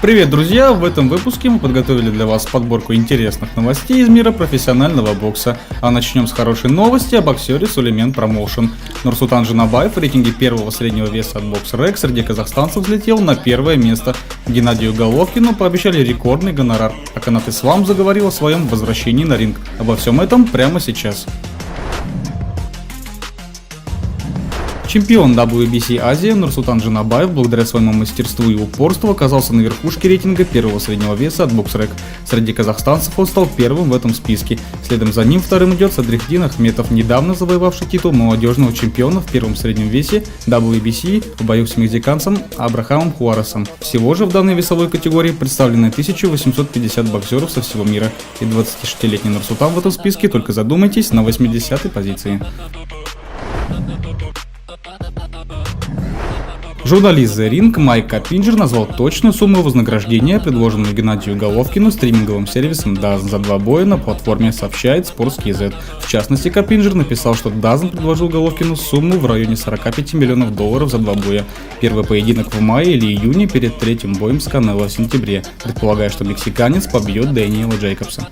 Привет, друзья! В этом выпуске мы подготовили для вас подборку интересных новостей из мира профессионального бокса. А начнем с хорошей новости о боксере Сулеймен Промоушен. Нурсултан Жанабаев в рейтинге первого среднего веса от BoxRec среди казахстанцев взлетел на первое место. Геннадию Головкину пообещали рекордный гонорар, а Канат Ислам заговорил о своем возвращении на ринг. Обо всем этом прямо сейчас. Чемпион WBC Азии Нурсултан Жанабаев благодаря своему мастерству и упорству оказался на верхушке рейтинга первого среднего веса от BoxRec. Среди казахстанцев он стал первым в этом списке. Следом за ним вторым идет Садрихдин Ахметов, недавно завоевавший титул молодежного чемпиона в первом среднем весе WBC в бою с мексиканцем Абрахамом Хуаресом. Всего же в данной весовой категории представлены 1850 боксеров со всего мира. И 26-летний Нурсултан в этом списке, только задумайтесь, на 80-й позиции. Журналист The Ring Майк Капинджер назвал точную сумму вознаграждения, предложенную Геннадию Головкину стриминговым сервисом DAZN за два боя на платформе, сообщает Sports.kz. В частности, Капинджер написал, что DAZN предложил Головкину сумму в районе $45 миллионов за два боя. Первый поединок в мае или июне перед третьим боем с Канело в сентябре, предполагая, что мексиканец побьет Дэниела Джейкобса.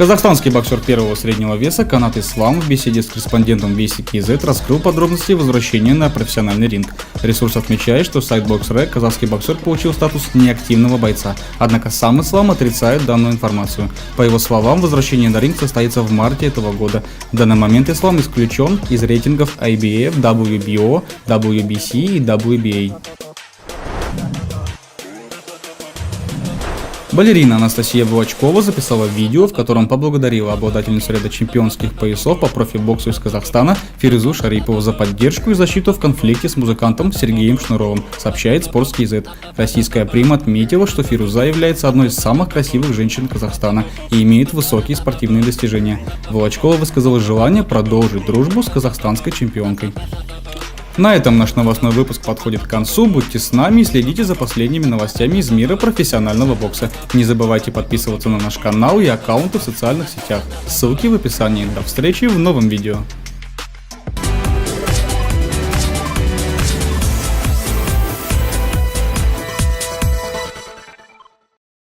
Казахстанский боксер первого среднего веса Канат Ислам в беседе с корреспондентом VC.kz раскрыл подробности возвращения на профессиональный ринг. Ресурс отмечает, что сайт BoxRec казахский боксер получил статус неактивного бойца, однако сам Ислам отрицает данную информацию. По его словам, возвращение на ринг состоится в марте этого года. В данный момент Ислам исключен из рейтингов IBF, WBO, WBC и WBA. Балерина Анастасия Волочкова записала видео, в котором поблагодарила обладательницу ряда чемпионских поясов по профи-боксу из Казахстана Фирузу Шарипову за поддержку и защиту в конфликте с музыкантом Сергеем Шнуровым, сообщает Sports.kz. Российская прима отметила, что Фируза является одной из самых красивых женщин Казахстана и имеет высокие спортивные достижения. Волочкова высказала желание продолжить дружбу с казахстанской чемпионкой. На этом наш новостной выпуск подходит к концу. Будьте с нами и следите за последними новостями из мира профессионального бокса. Не забывайте подписываться на наш канал и аккаунты в социальных сетях. Ссылки в описании. До встречи в новом видео.